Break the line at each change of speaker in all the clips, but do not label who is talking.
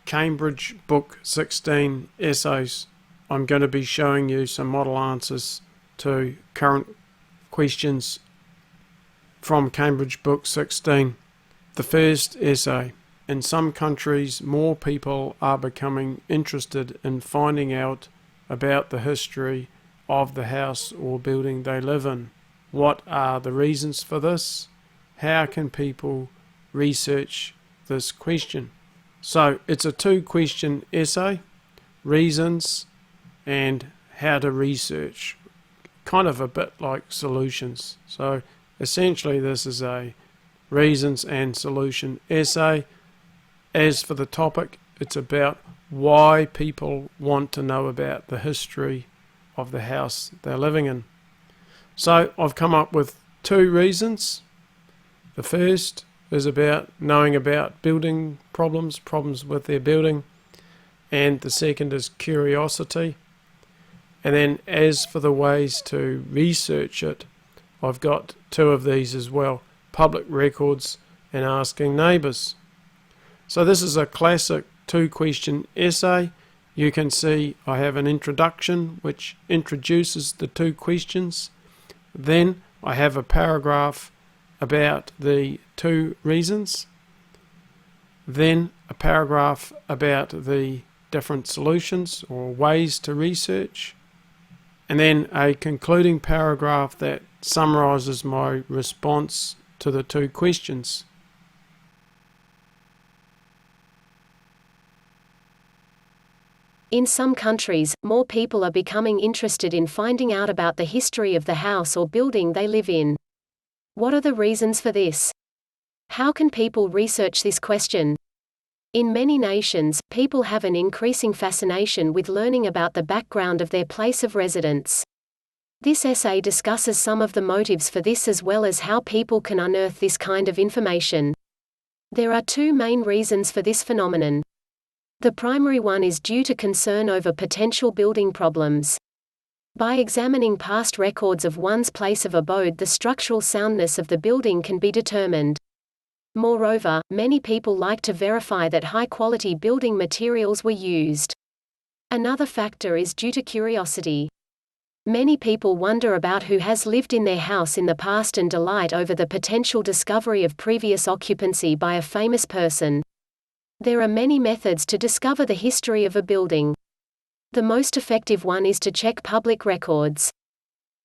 Cambridge Book 16 essays. I'm going to be showing you some model answers to current questions from Cambridge Book 16. The first essay. In some countries, more people are becoming interested in finding out about the history of the house or building they live in. What are the reasons for this? How can people research this question? So it's a two-question essay, reasons and how to research, kind of a bit like solutions. So essentially this is a reasons and solution essay. As for the topic, it's about why people want to know about the history of the house they're living in. So I've come up with two reasons. The first is about knowing about building problems with their building, and the second is curiosity. And then as for the ways to research it, I've got two of these as well: public records and asking neighbours. So this is a classic two-question essay. You can see I have an introduction which introduces the two questions. Then I have a paragraph about the two reasons. Then a paragraph about the different solutions or ways to research. And then a concluding paragraph that summarises my response to the two questions.
In some countries, more people are becoming interested in finding out about the history of the house or building they live in. What are the reasons for this? How can people research this question? In many nations, people have an increasing fascination with learning about the background of their place of residence. This essay discusses some of the motives for this as well as how people can unearth this kind of information. There are two main reasons for this phenomenon. The primary one is due to concern over potential building problems. By examining past records of one's place of abode, the structural soundness of the building can be determined. Moreover, many people like to verify that high-quality building materials were used. Another factor is due to curiosity. Many people wonder about who has lived in their house in the past and delight over the potential discovery of previous occupancy by a famous person. There are many methods to discover the history of a building. The most effective one is to check public records.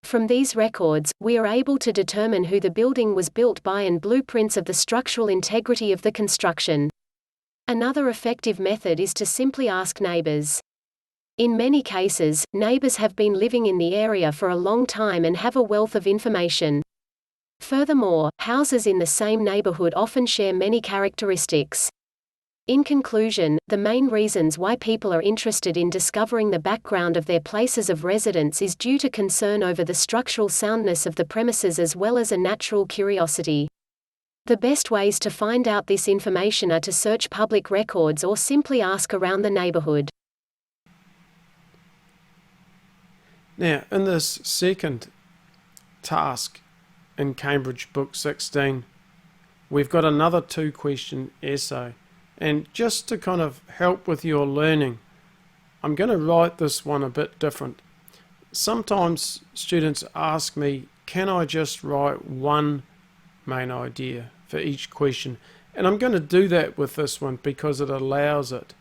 From these records, we are able to determine who the building was built by and blueprints of the structural integrity of the construction. Another effective method is to simply ask neighbors. In many cases, neighbors have been living in the area for a long time and have a wealth of information. Furthermore, houses in the same neighborhood often share many characteristics. In conclusion, the main reasons why people are interested in discovering the background of their places of residence is due to concern over the structural soundness of the premises as well as a natural curiosity. The best ways to find out this information are to search public records or simply ask around the neighborhood.
Now, in this second task in Cambridge Book 16, we've got another two-question essay. And just to kind of help with your learning, I'm going to write this one a bit different. Sometimes students ask me, can I just write one main idea for each question? And I'm going to do that with this one because it allows it.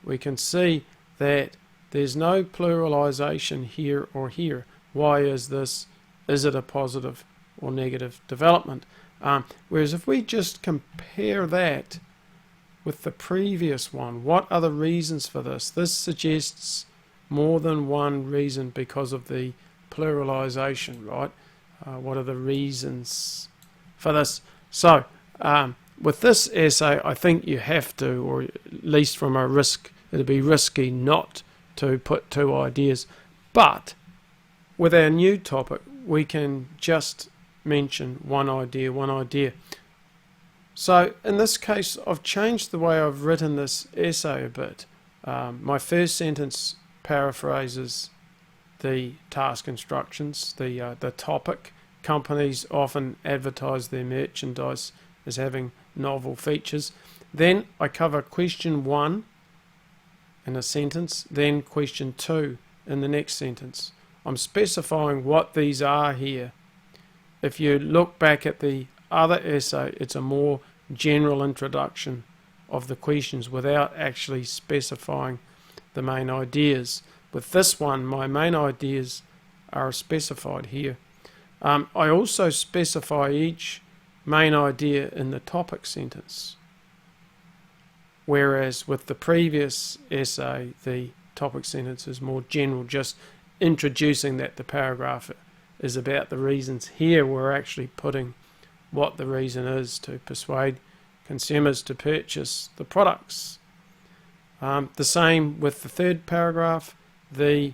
We can see that there's no pluralization here or here. Why is this? Is it a positive or negative development? Whereas if we just compare that with the previous one, what are the reasons for this? This suggests more than one reason because of the pluralization, right? What are the reasons for this? So, with this essay, I think you have to, or at least from a risk, it'd be risky not to put two ideas. But with our new topic, we can just mention one idea. So in this case, I've changed the way I've written this essay a bit. My first sentence paraphrases the task instructions, the topic. Companies often advertise their merchandise as having novel features. Then I cover question 1 in a sentence, then question 2 in the next sentence. I'm specifying what these are here. If you look back at the other essay, it's a more general introduction of the questions without actually specifying the main ideas. With this one, my main ideas are specified here. I also specify each main idea in the topic sentence, whereas with the previous essay, the topic sentence is more general, just introducing that the paragraph is about the reasons. Here we're actually putting what the reason is to persuade consumers to purchase the products. The same with the third paragraph. The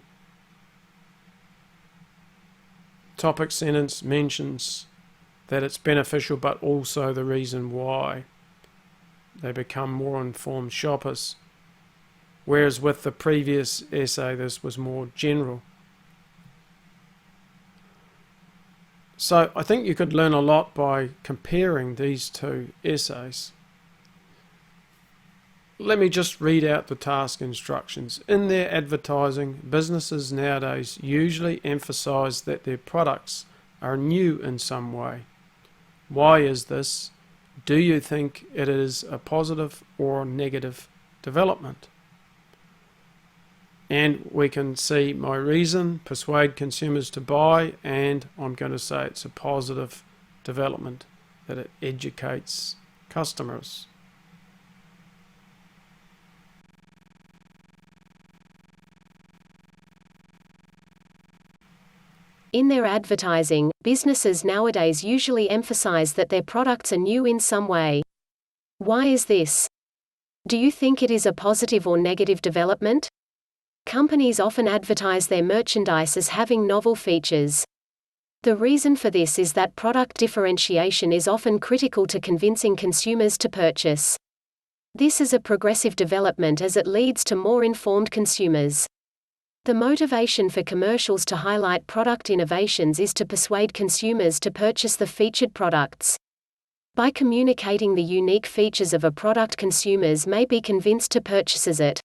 topic sentence mentions that it's beneficial, but also the reason why they become more informed shoppers. Whereas with the previous essay, this was more general. So I think you could learn a lot by comparing these two essays. Let me just read out the task instructions. In their advertising, businesses nowadays usually emphasize that their products are new in some way. Why is this? Do you think it is a positive or negative development? And we can see my reason, persuade consumers to buy, and I'm going to say it's a positive development, that it educates customers.
In their advertising, businesses nowadays usually emphasize that their products are new in some way. Why is this? Do you think it is a positive or negative development? Companies often advertise their merchandise as having novel features. The reason for this is that product differentiation is often critical to convincing consumers to purchase. This is a progressive development as it leads to more informed consumers. The motivation for commercials to highlight product innovations is to persuade consumers to purchase the featured products. By communicating the unique features of a product, consumers may be convinced to purchase it.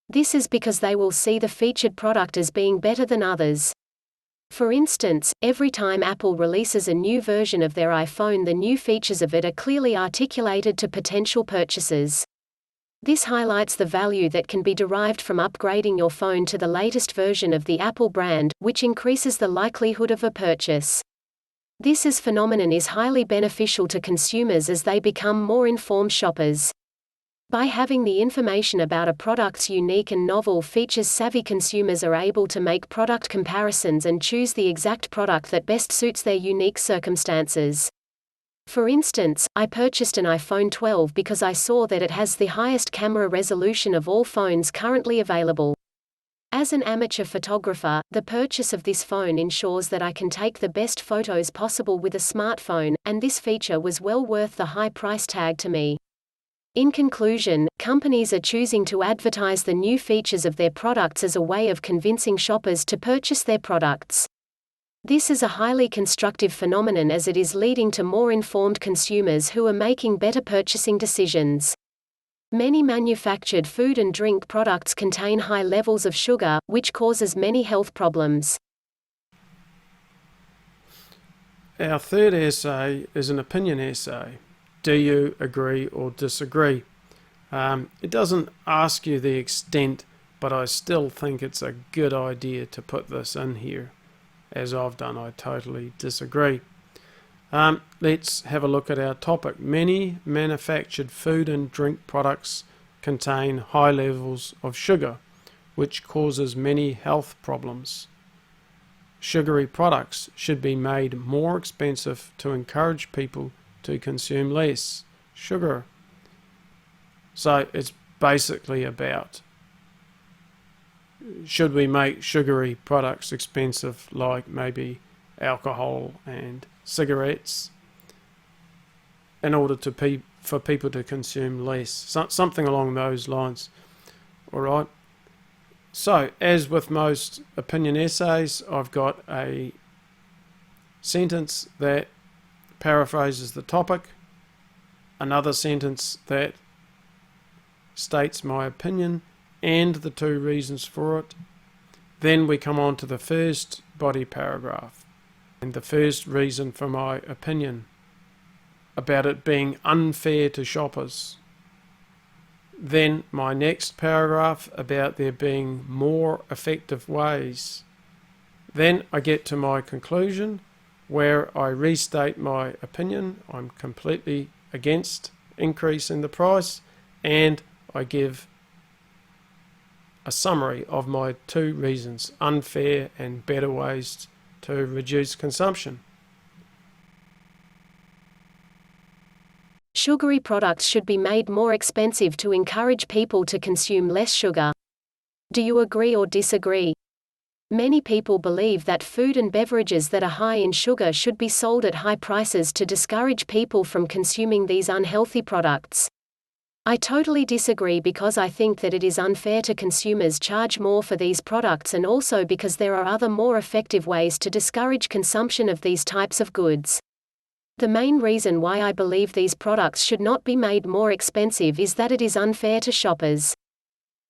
This is because they will see the featured product as being better than others. For instance, every time Apple releases a new version of their iPhone, the new features of it are clearly articulated to potential purchasers. This highlights the value that can be derived from upgrading your phone to the latest version of the Apple brand, which increases the likelihood of a purchase. This phenomenon is highly beneficial to consumers as they become more informed shoppers. By having the information about a product's unique and novel features, savvy consumers are able to make product comparisons and choose the exact product that best suits their unique circumstances. For instance, I purchased an iPhone 12 because I saw that it has the highest camera resolution of all phones currently available. As an amateur photographer, the purchase of this phone ensures that I can take the best photos possible with a smartphone, and this feature was well worth the high price tag to me. In conclusion, companies are choosing to advertise the new features of their products as a way of convincing shoppers to purchase their products. This is a highly constructive phenomenon as it is leading to more informed consumers who are making better purchasing decisions. Many manufactured food and drink products contain high levels of sugar, which causes many health problems.
Our third essay is an opinion essay. Do you agree or disagree? It doesn't ask you the extent, but I still think it's a good idea to put this in here. As I've done, I totally disagree. Let's have a look at our topic. Many manufactured food and drink products contain high levels of sugar, which causes many health problems. Sugary products should be made more expensive to encourage people to consume less sugar. So it's basically about, should we make sugary products expensive, like maybe alcohol and cigarettes, in order to for people to consume less, something along those lines. All right. So as with most opinion essays, I've got a sentence that paraphrases the topic, another sentence that states my opinion, and the 2 reasons for it. Then we come on to the first body paragraph and the first reason for my opinion about it being unfair to shoppers. Then my next paragraph about there being more effective ways. Then I get to my conclusion where I restate my opinion. I'm completely against increasing the price, and I give a summary of my 2 reasons, unfair and better ways to reduce consumption.
Sugary products should be made more expensive to encourage people to consume less sugar. Do you agree or disagree? Many people believe that food and beverages that are high in sugar should be sold at high prices to discourage people from consuming these unhealthy products. I totally disagree because I think that it is unfair to consumers charge more for these products, and also because there are other more effective ways to discourage consumption of these types of goods. The main reason why I believe these products should not be made more expensive is that it is unfair to shoppers.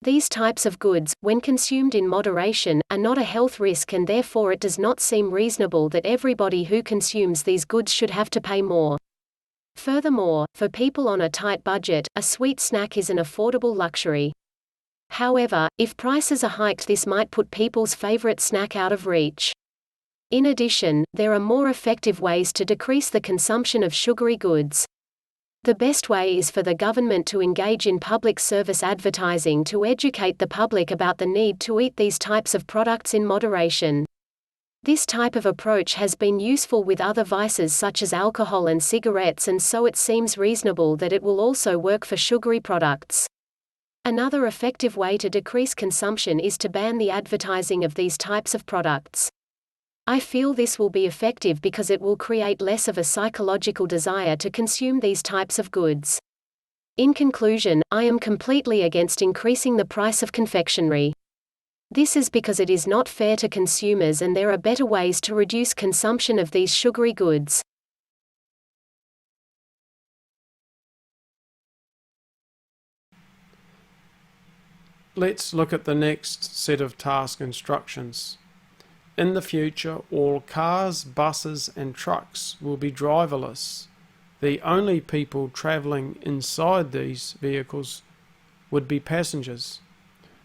These types of goods, when consumed in moderation, are not a health risk, and therefore it does not seem reasonable that everybody who consumes these goods should have to pay more. Furthermore, for people on a tight budget, a sweet snack is an affordable luxury. However, if prices are hiked, this might put people's favorite snack out of reach. In addition, there are more effective ways to decrease the consumption of sugary goods. The best way is for the government to engage in public service advertising to educate the public about the need to eat these types of products in moderation. This type of approach has been useful with other vices such as alcohol and cigarettes, and so it seems reasonable that it will also work for sugary products. Another effective way to decrease consumption is to ban the advertising of these types of products. I feel this will be effective because it will create less of a psychological desire to consume these types of goods. In conclusion, I am completely against increasing the price of confectionery. This is because it is not fair to consumers, and there are better ways to reduce consumption of these sugary goods.
Let's look at the next set of task instructions. In the future, all cars, buses and trucks will be driverless. The only people travelling inside these vehicles would be passengers.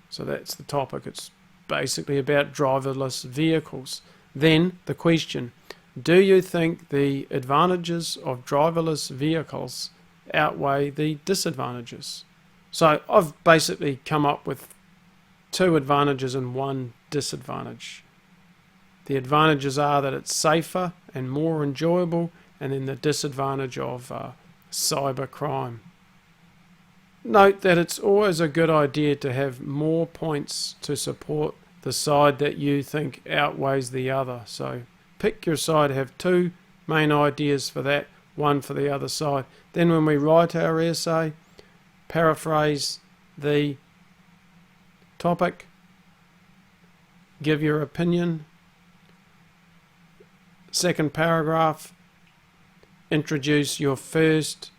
So that's the topic. It's basically about driverless vehicles. Then the question, do you think the advantages of driverless vehicles outweigh the disadvantages? So I've basically come up with 2 advantages and 1 disadvantage. The advantages are that it's safer and more enjoyable, and then the disadvantage of cyber crime. Note that it's always a good idea to have more points to support the side that you think outweighs the other. So pick your side, have 2 main ideas for that, 1 for the other side. Then when we write our essay, paraphrase the topic, give your opinion. Second paragraph, introduce your first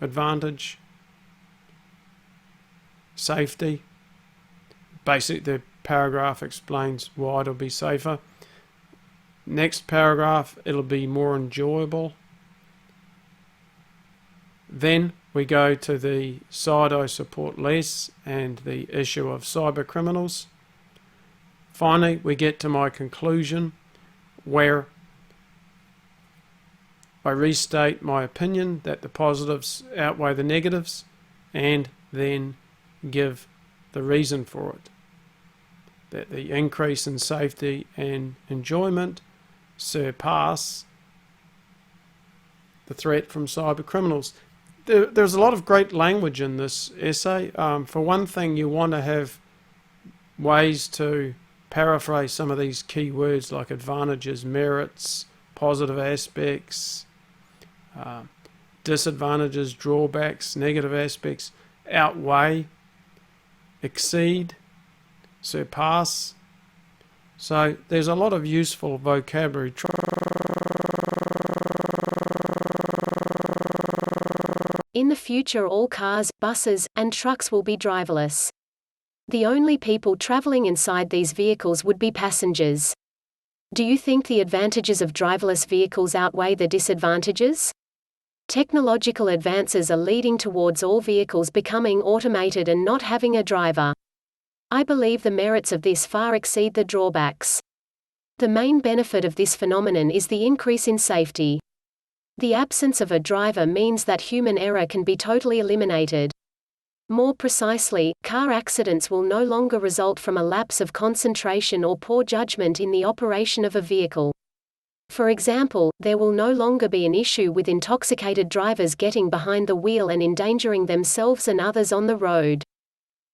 advantage, safety. Basically, the paragraph explains why it'll be safer. Next paragraph, it'll be more enjoyable. Then we go to the side I support less and the issue of cyber criminals. Finally, we get to my conclusion where I restate my opinion that the positives outweigh the negatives, and then give the reason for it. That the increase in safety and enjoyment surpass the threat from cyber criminals. There's a lot of great language in this essay. For one thing, you want to have ways to paraphrase some of these key words like advantages, merits, positive aspects, disadvantages, drawbacks, negative aspects, outweigh, exceed, surpass. So there's a lot of useful vocabulary.
In the future, all cars, buses, and trucks will be driverless. The only people traveling inside these vehicles would be passengers. Do you think the advantages of driverless vehicles outweigh the disadvantages? Technological advances are leading towards all vehicles becoming automated and not having a driver. I believe the merits of this far exceed the drawbacks. The main benefit of this phenomenon is the increase in safety. The absence of a driver means that human error can be totally eliminated. More precisely, car accidents will no longer result from a lapse of concentration or poor judgment in the operation of a vehicle. For example, there will no longer be an issue with intoxicated drivers getting behind the wheel and endangering themselves and others on the road.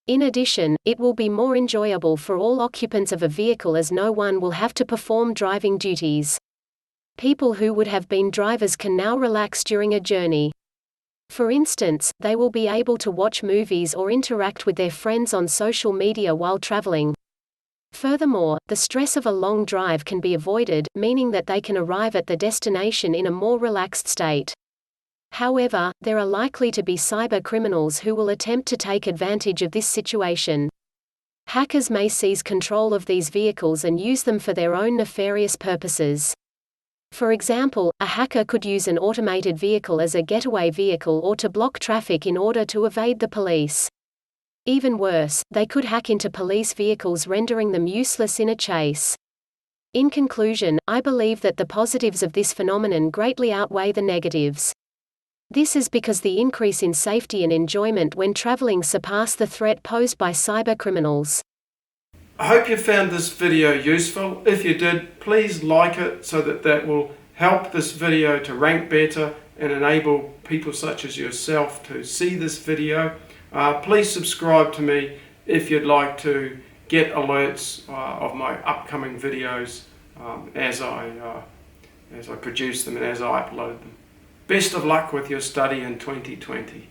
In addition, it will be more enjoyable for all occupants of a vehicle as no one will have to perform driving duties. People who would have been drivers can now relax during a journey. For instance, they will be able to watch movies or interact with their friends on social media while traveling. Furthermore, the stress of a long drive can be avoided, meaning that they can arrive at the destination in a more relaxed state. However, there are likely to be cyber criminals who will attempt to take advantage of this situation. Hackers may seize control of these vehicles and use them for their own nefarious purposes. For example, a hacker could use an automated vehicle as a getaway vehicle or to block traffic in order to evade the police. Even worse, they could hack into police vehicles, rendering them useless in a chase. In conclusion, I believe that the positives of this phenomenon greatly outweigh the negatives. This is because the increase in safety and enjoyment when traveling surpass the threat posed by cyber criminals.
I hope you found this video useful. If you did, please like it so that will help this video to rank better and enable people such as yourself to see this video. Please subscribe to me if you'd like to get alerts of my upcoming videos as I produce them and as I upload them. Best of luck with your study in 2020.